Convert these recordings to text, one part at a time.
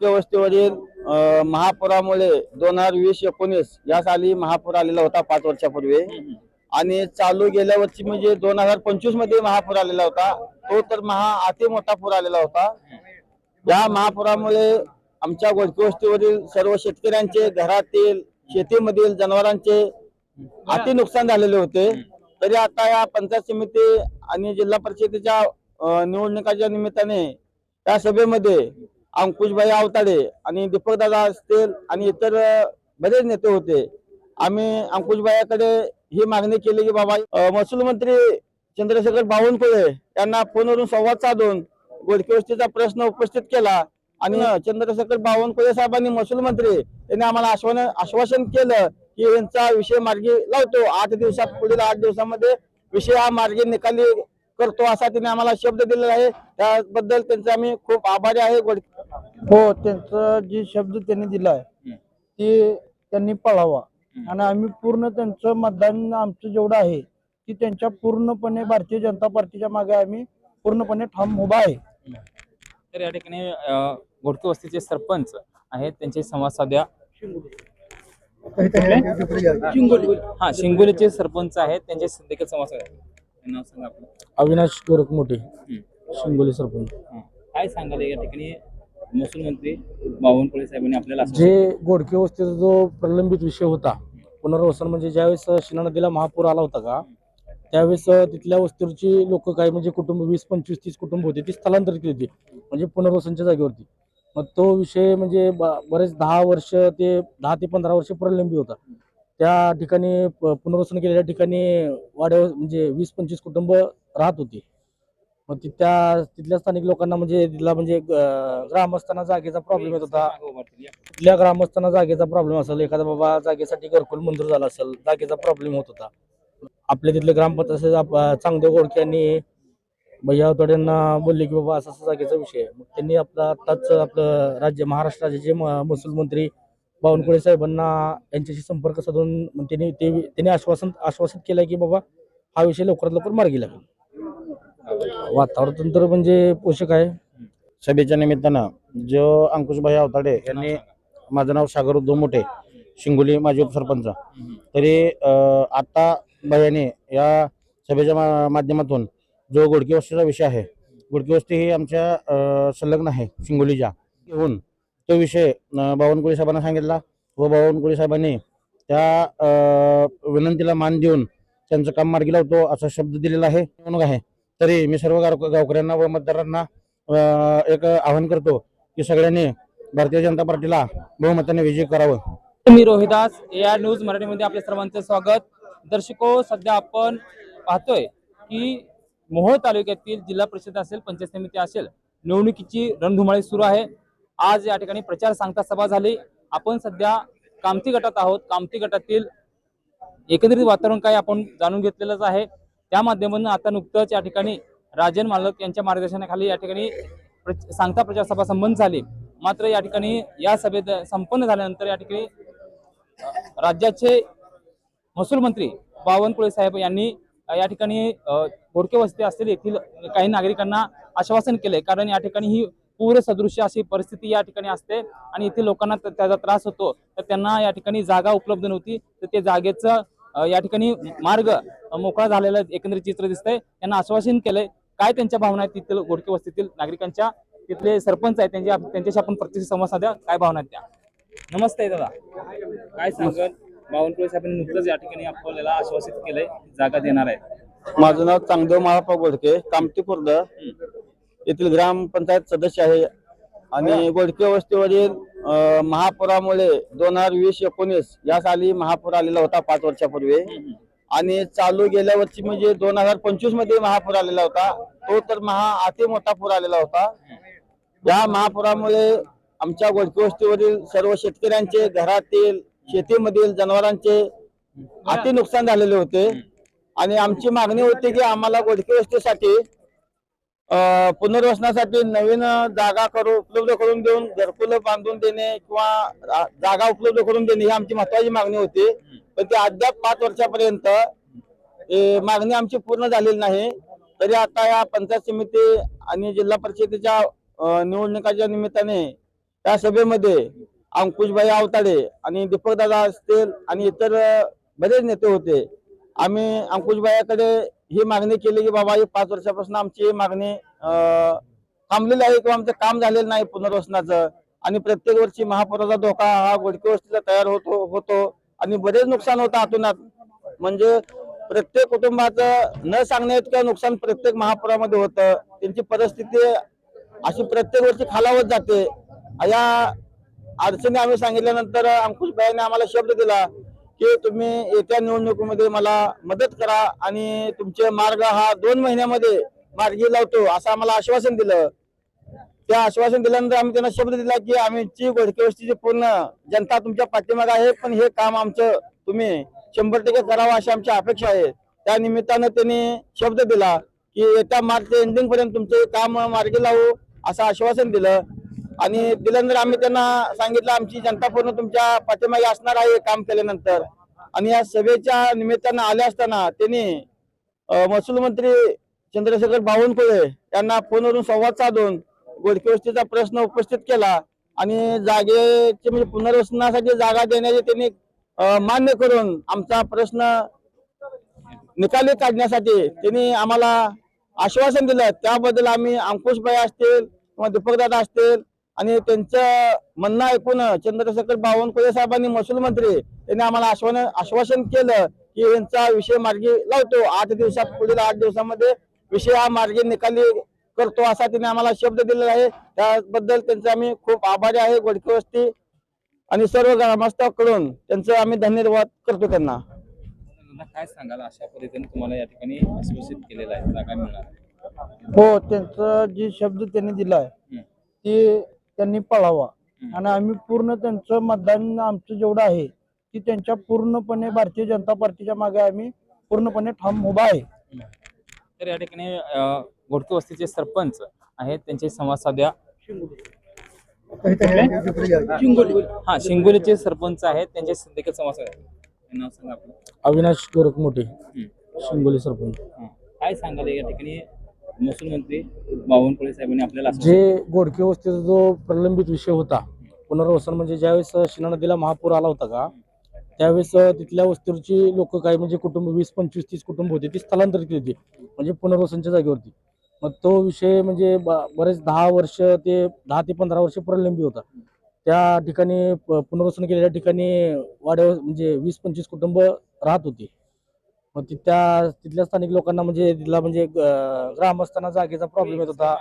वस्तीवरील महापुरामुळे 2020-19 या साली महापूर आलेला होता 5 वर्षापूर्वी आणि चालू गेल्या वर्षी म्हणजे 2025 मध्ये महापूर आलेला होता। तो तर अति मोठा पूर आलेला होता। या महापुरामुळे आमच्या गोडके वस्तीवरील सर्व शेतकऱ्यांचे घरातील शेतीमधील जनावरांचे अति नुकसान झालेले होते। तरी आता या पंचायत समिती आणि जिल्हा परिषदेच्या निवडणुकाच्या निमित्ताने या सभेमध्ये अंकुशभाई आवताडे आणि दीपक दादा असतील आणि इतर बरेच नेते होते। आम्ही अंकुशभाईकडे ही मागणी केली की बाबा महसूल मंत्री चंद्रशेखर बावनकुळे यांना फोनवरून संवाद साधून गोडके वस्तीचा प्रश्न उपस्थित केला आणि चंद्रशेखर बावनकुळे साहेबांनी महसूल मंत्री यांनी आम्हाला आश्वासन केलं की यांचा विषय मार्गी लावतो, 8 दिवसात पुढील 8 दिवसामध्ये विषय हा मार्गी निकाली करतो असा त्यांनी आम्हाला शब्द दिलेला आहे। त्याबद्दल त्यांचे आम्ही खूप आभारी आहे। हो, त्यांचा जी शब्द त्यांनी दिलाय ते त्यांनी पाळावा आणि आम्ही पूर्ण त्यांचं मतदान आमचं जेवढं आहे की त्यांच्या पूर्णपणे भारतीय जनता पार्टीच्या मागे आम्ही पूर्णपणे ठाम उभा आहे। तर या ठिकाणी गोडके वस्तीचे सरपंच आहेत, त्यांचे संवाद साध्या। शिंगोलीचे सरपंच आहेत, त्यांचे देखील संवाद साध्या। नाव सांगा आपलं। अविनाश गोरखमोठे, शिंगोली सरपंच। काय सांगाल या ठिकाणी महसूल मंत्री बावनकुळे साहेबांनी आपल्याला जे गोडके वस्तीचा जो प्रलंबित विषय होता पुनर्वसन, म्हणजे ज्यावेळेस शिना नदीला महापूर आला होता का त्यावेळेस तिथल्या वस्तीवरची लोक काही म्हणजे कुटुंब 20, 25, 30 कुटुंब होते ती स्थलांतरित केली होती म्हणजे पुनर्वसनच्या जागेवरती। मग तो विषय म्हणजे बरेच 10 ते 15 वर्ष प्रलंबित होता। त्या ठिकाणी पुनर्वसन केलेल्या ठिकाणी वाड्यावर म्हणजे 20-25 कुटुंब राहत होती। मग तिथल्या स्थानिक लोकांना म्हणजे तिथला म्हणजे ग्रामस्थांना जागेचा प्रॉब्लेम येत होता। तिथल्या ग्रामस्थांना जागेचा प्रॉब्लेम असेल, एखादा बाबा जागेसाठी घरकुल मंजूर झाला असेल, जागेचा प्रॉब्लेम होत होता। आपल्या तिथले ग्रामपंचायत चांगदेव गोडके यांनी भैया आवताड्यांना बोलले की बाबा असा जागेचा विषय आहे। मग त्यांनी आताच आपलं महाराष्ट्र राज्याचे महसूल मंत्री बावनकुळे साहेबांना यांच्याशी संपर्क साधून त्यांनी आश्वासन केलंय की बाबा हा विषय लवकरात लवकर मार्गी लागेल। वातावरण तर म्हणजे पोषक आहे। सभेच्या निमित्तानं जो अंकुशभाई आवताडे यांनी, माझं नाव सागर उद्धव मोठे, शिंगोली माजी उपसरपंच। तरी आता भैयाने या सभेच्या माध्यमातून जो गोडके वस्तीचा विषय आहे, गोडके वस्ती ही आमच्या संलग्न आहे शिंगोलीच्या, घेऊन तो विषय बावनकुळे साहेबांना सांगितला व बावनकुळे साहेबांनी त्या विनंतीला मान देऊन त्यांचं काम मार्गी लावतो असा शब्द दिलेला आहे। तरी मी सर्व गावकऱ्यांना व मतदारांना एक आवाहन करतो की सगळ्यांनी भारतीय जनता पार्टीला बहुमताने विजयी करावं। मी रोहिदास, AR न्यूज मराठीमध्ये आपल्या सर्वांचं स्वागत। दर्शको, सध्या आपण पाहतोय की मोहोळ तालुक्यातील जिल्हा परिषद असेल, पंचायत समिती असेल, निवडणुकीची रणधुमाळी सुरू आहे। आज या ठिकाणी प्रचार सांगता सभा झाली। आपण सध्या कामती गटात आहोत। कामती गटातील एकंदरीत वातावरण काय आपण जाणून घेतलेलंच आहे। त्या माध्यमातून आता नुकतंच या ठिकाणी राजन मालक यांच्या मार्गदर्शनाखाली या ठिकाणी सांगता प्रचार सभा संपन्न झाली। मात्र या ठिकाणी या सभेत संपन्न झाल्यानंतर या ठिकाणी राज्याचे महसूल मंत्री बावनकुळे साहेब यांनी या ठिकाणी गोडके वस्ती असतील येथील काही नागरिकांना आश्वासन केले, कारण या ठिकाणी ही पूर सदृश्य अशी परिस्थिती या ठिकाणी असते आणि येथील लोकांना त्याचा त्रास होतो। तर त्यांना या ठिकाणी जागा उपलब्ध नव्हती, तर ते जागेचं या ठिकाणी मार्ग मोकळा झालेला एकंदरीत चित्र दिसतंय। त्यांना आश्वासन केलंय। काय त्यांच्या भावना आहेत तिथील गोडके वस्तीतील नागरिकांच्या, तिथले सरपंच आहेत त्यांच्याशी आपण प्रत्यक्ष संवाद साध्या। काय भावना आहेत त्या? नमस्ते दादा, काय सांगत बावनकुळे साहेबांनी नुकतंच या ठिकाणी आपल्याला आश्वासित केलंय जागा देणार आहेत? माझं नाव चांगदेव महापा गोडके, कामती खुर्द येथील ग्रामपंचायत सदस्य आहे आणि गोडके वस्तीवरील महापुरामुळे 2020-19 या साली महापूर आलेला होता 5 वर्षापूर्वी आणि चालू गेल्या वर्षी म्हणजे 2025 मध्ये महापूर आलेला होता। तो तर अति मोठा पूर आलेला होता। या महापुरामुळे आमच्या गोडके वस्तीवरील सर्व शेतकऱ्यांचे घरातील शेतीमधील जनावरांचे अति नुकसान झालेले होते आणि आमची मागणी होती की आम्हाला गोडके वस्तीसाठी पुनर्वसनासाठी नवीन जागा उपलब्ध करून देऊन घरकुल बांधून देणे किंवा जागा उपलब्ध करून देणे ही आमची महत्वाची मागणी होती। पण ती अद्याप 5 वर्षापर्यंत मागणी आमची पूर्ण झालेली नाही। तरी आता या पंचायत समिती आणि जिल्हा परिषदेच्या निवडणुकाच्या निमित्ताने त्या सभेमध्ये अंकुशभाई आवताडे आणि दीपकदादा असतील आणि इतर बरेच नेते होते. आम्ही अंकुशभाईकडे ही मागणी केली की बाबा ही 5 वर्षापासून आमची ही मागणी थांबलेली आहे किंवा आमचं काम झालेलं नाही पुनर्वसनाचं, आणि प्रत्येक वर्षी महापुराचा धोका हा गोडके वस्तीला तयार होतो आणि बरेच नुकसान होतं अतोनात. म्हणजे प्रत्येक कुटुंबाचं न सांगण्या इतकं नुकसान प्रत्येक महापुरामध्ये होतं. त्यांची परिस्थिती अशी प्रत्येक वर्षी खालावत जाते. या अडचणी आम्ही सांगितल्यानंतर अंकुशभाईने आम्हाला शब्द दिला की तुम्ही येत्या निवडणुकीमध्ये मला मदत करा आणि तुमचे मार्ग हा 2 महिन्यामध्ये मार्गी लावतो असं आम्हाला आश्वासन दिलं. त्या आश्वासन दिल्यानंतर आम्ही त्यांना शब्द दिला की आमची गोडके वस्तीची पूर्ण जनता तुमच्या पाठीमागे आहे, पण हे काम आमचं तुम्ही 100% करावं अशी आमची अपेक्षा आहे. त्या निमित्तानं त्यांनी शब्द दिला की येत्या मार्च एंडिंग पर्यंत तुमचे काम मार्गी लावू असं आश्वासन दिलं. आणि दिल्यानंतर आम्ही त्यांना सांगितलं आमची जनता पूर्ण तुमच्या पाठीमागे असणार आहे काम केल्यानंतर. आणि या सभेच्या निमित्तानं आले असताना त्यांनी महसूल मंत्री चंद्रशेखर बावनकुळे यांना फोनवरून संवाद साधून गोडके वस्तीचा प्रश्न उपस्थित केला आणि जागेचे म्हणजे पुनर्वसनासाठी जागा देण्याचे त्यांनी मान्य करून आमचा प्रश्न निकाली काढण्यासाठी त्यांनी आम्हाला आश्वासन दिलं. त्याबद्दल आम्ही अंकुशभाई असतील किंवा दीपकदादा असतील आणि त्यांचं म्हणणं ऐकून चंद्रशेखर बावनकुळे साहेबांनी महसूल मंत्री यांनी आम्हाला आश्वासन केलं की यांचा विषय मार्गी लावतो. 8 दिवसात पुढील 8 दिवसामध्ये विषय हा मार्गी निकाली करतो असा त्यांनी आम्हाला शब्द दिलेला आहे. त्याबद्दल त्यांचे आम्ही खूप आभारी आहे. गोडके वस्ती आणि सर्व ग्रामस्थांकडून त्यांचं आम्ही धन्यवाद करतो त्यांना. काय सांगाल, अशा पद्धतीने तुम्हाला या ठिकाणी आश्वासित केलेलं आहे जागा मिळणार आहे? हो, त्यांचा जे शब्द त्यांनी दिलाय ते त्यांनी पाळावा आणि आम्ही पूर्ण त्यांचं मतदान आमचं जेवढं आहे की त्यांच्या पूर्णपणे भारतीय जनता पार्टीच्या मागे आम्ही पूर्णपणे ठाम उभा आहे. तर या ठिकाणी गोडके वस्तीचे सरपंच आहेत, त्यांचे संवाद साध्या. हा, शिंगोलीचे सरपंच आहेत, त्यांचे देखील संवाद साध्या. नाव सांगा आपलं. अविनाश गोरखमोठे, शिंगोली सरपंच. काय सांगाल या ठिकाणी महसूल मंत्री बावनकुळे साहेबांनी आपल्याला जे गोडके वस्तीचा जो प्रलंबित विषय होता पुनर्वसन, म्हणजे ज्यावेळेस शिना नदीला महापूर आला होता का त्यावेळेस तिथल्या वस्तीवरची लोक काही म्हणजे कुटुंब 20, 25, 30 कुटुंब होते ती स्थलांतरित केली होती म्हणजे पुनर्वसनच्या जागेवरती. मग तो विषय म्हणजे बरेच 10 वर्ष ते 10 ते 15 वर्ष प्रलंबित होता. त्या ठिकाणी पुनर्वसन केलेल्या ठिकाणी वाड्यावर म्हणजे 20-25 कुटुंब राहत होती. मग तिथल्या स्थानिक लोकांना म्हणजे तिथला म्हणजे ग्रामस्थांना जागेचा प्रॉब्लेम येत होता.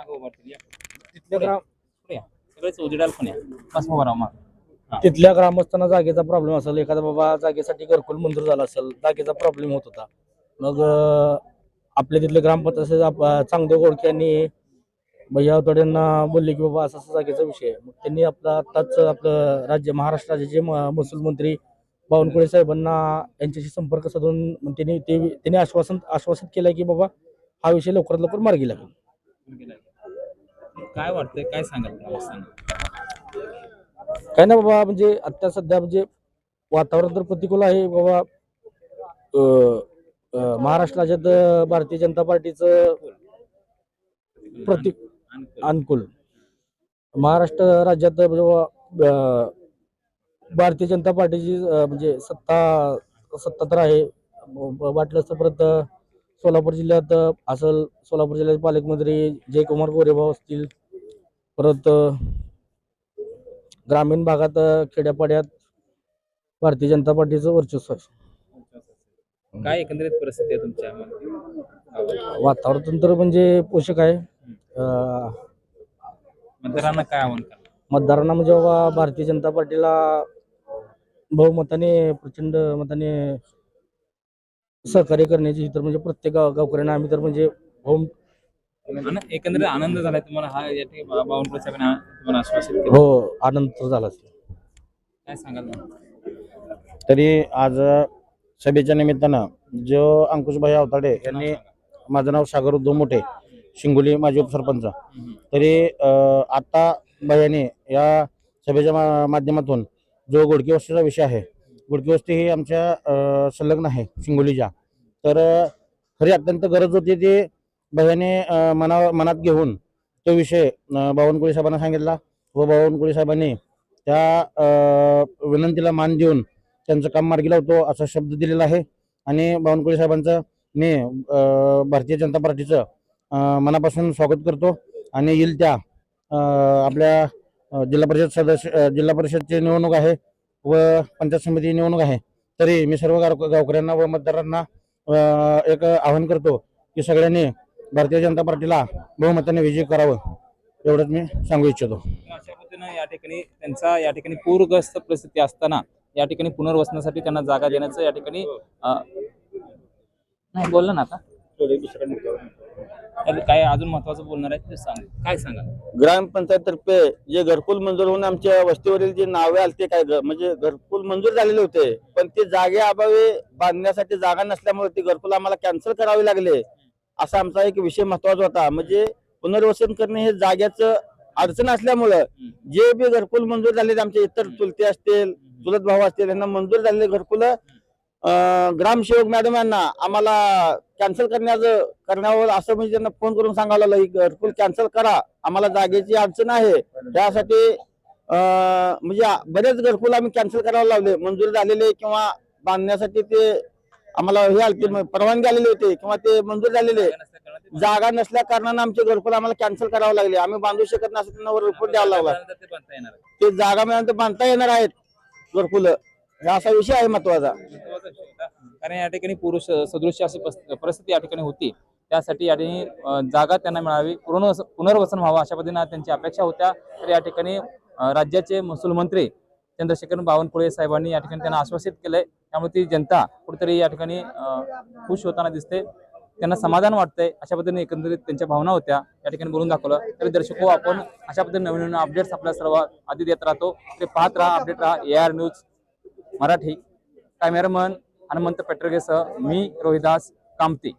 तिथल्या सगळेच उजेडाल पण तिथल्या ग्रामस्थांना जागेचा प्रॉब्लेम असेल, एखादा बाबा जागेसाठी घरकुल मंजूर झाला असेल, जागेचा प्रॉब्लेम होत होता. मग आपल्या तिथले ग्रामपंचायत चांगदेव गोडके यांनी भैया आवताड्यांना बोलले की बाबा असा जागेचा विषय आहे. मग त्यांनी आत्ताच आपलं महाराष्ट्र राज्याचे महसूल मंत्री बावनकुळे साहेबांना यांच्याशी संपर्क साधून त्यांनी आश्वासन केलं की बाबा हा विषय लवकरात लवकर मार्गी लागेल. काय वाटतंय, काय सांगाल? काय ना बाबा, म्हणजे आता सध्या म्हणजे वातावरण तर प्रतिकूल आहे बाबा. महाराष्ट्र राज्यात भारतीय जनता पार्टीचं अनुकूल, महाराष्ट्र राज्यात भारतीय जनता पार्टीची म्हणजे सत्ता तर आहे. वाटलं तर परत सोलापूर जिल्ह्यात असेल, सोलापूर जिल्ह्याचे पालकमंत्री जयकुमार गोरेभाऊ असतील, परत ग्रामीण भागात खेड्यापाड्यात भारतीय जनता पार्टीचं वर्चस्व आहे. काय एकंदरीत परिस्थिती आहे तुमच्या? वातावरण तर म्हणजे पोषक आहे. मतदारांना काय आव्हान करा? मतदारांना म्हणजे बाबा भारतीय जनता पार्टीला बहुमताने प्रचंड मताने सहकार्य करण्याची तर म्हणजे प्रत्येक गावकऱ्यांना आम्ही तर म्हणजे एकंदरीत आनंद झालाय तुम्हाला हा या ठिकाणी बावनकुळे साहेबांनी तुम्हाला आश्वासित केलं? हो, आनंद तर झाला. काय सांगाल? तरी आज सभेच्या निमित्तानं जो अंकुशभाई आवताडे यांनी, माझं नाव सागर उद्धव मोठे, शिंगोली माजी उपसरपंच. तरी आता भैयाने या सभेच्या माध्यमातून जो गोडके वस्तीचा विषय आहे, गोडके वस्ती ही आमच्या संलग्न आहे शिंगोलीच्या, तर खरी अत्यंत गरज होती ती भैयाने मनात घेऊन तो विषय बावनकुळे साहेबांना सांगितला व बावनकुळे साहेबांनी त्या विनंतीला मान देऊन त्यांचं काम मार्गी लावतो असा शब्द दिलेला आहे. आणि बावनकुळे साहेबांचं मी भारतीय जनता पार्टीचं मनापासून स्वागत करतो. आणि येईल त्या आपल्या जिल्हा परिषदची निवडणूक आहे व पंचायत समिती निवडणूक आहे, तरी मी सर्व गावकऱ्यांना व मतदारांना एक आवाहन करतो की सगळ्यांनी भारतीय जनता पार्टीला बहुमताने विजयी करावं, एवढंच मी सांगू इच्छितो. अशा पद्धतीनं या ठिकाणी त्यांचा या ठिकाणी पूरग्रस्त परिस्थिती असताना या ठिकाणी पुनर्वसनासाठी त्यांना जागा देण्याचं या ठिकाणी नाही बोलला ना आता काय अजून महत्वाचं बोलणार आहे ते सांग, काय सांगा. ग्रामपंचायत तर्फे जे घरकुल मंजूर होऊन आमच्या वस्तीवरील जे नावे आले ते काय म्हणजे घरकुल मंजूर झालेले होते, पण ते जागे अभावी बांधण्यासाठी जागा नसल्यामुळे ते घरकुल आम्हाला कॅन्सल करावे लागले. असा आमचा एक विषय महत्वाचा होता. म्हणजे पुनर्वसन करणे हे जाग्याचं अडचण असल्यामुळं जे बी घरकुल मंजूर झाले आमचे इतर चुलते असतील चुलत भाऊ असतील यांना मंजूर झालेले घरकुल ग्रामसेवक मॅडम यांना आम्हाला कॅन्सल करण्यावर असं म्हणजे त्यांना फोन करून सांगावं लागलं की घरकुल कॅन्सल करा, आम्हाला जागेची अडचण आहे. त्यासाठी म्हणजे बरेच घरकुल आम्ही कॅन्सल करायला लावले. मंजूर झालेले किंवा बांधण्यासाठी ते आम्हाला हे आलते परवानगी आलेली होती किंवा ते मंजूर झालेले जागा नसल्या कारणाने आमचे घरकुल आम्हाला कॅन्सल करावं लागले. आम्ही बांधू शकत नाही त्यांना रिपोर्ट द्यावा लागला. ते जागा मिळाल्यानंतर बांधता येणार आहेत घरकुल, हा असा विषय आहे महत्वाचा. कारण या ठिकाणी पुरुष सदृश्य अशी परिस्थिती या ठिकाणी होती, त्यासाठी या ठिकाणी जागा त्यांना मिळावी, पुनर्वसन व्हावं अशा पद्धतीने त्यांची अपेक्षा होत्या. तर या ठिकाणी राज्याचे महसूल मंत्री चंद्रशेखर बावनकुळे साहेबांनी या ठिकाणी त्यांना आश्वासित केलंय. त्यामुळे ती जनता कुठेतरी या ठिकाणी खुश होताना दिसते, त्यांना समाधान वाटतंय. अशा पद्धतीने एकंदरीत त्यांच्या भावना होत्या या ठिकाणी बोलून दाखवलं. तरी दर्शको, आपण अशा पद्धतीने नवीन नवीन अपडेट्स आपल्या सर्व आधी देत राहतो. ते पाहत राहा, अपडेट राहा. AR news Marathi. Cameraman Hanumant पेट्रोगेसह मी रोहिदास कामती.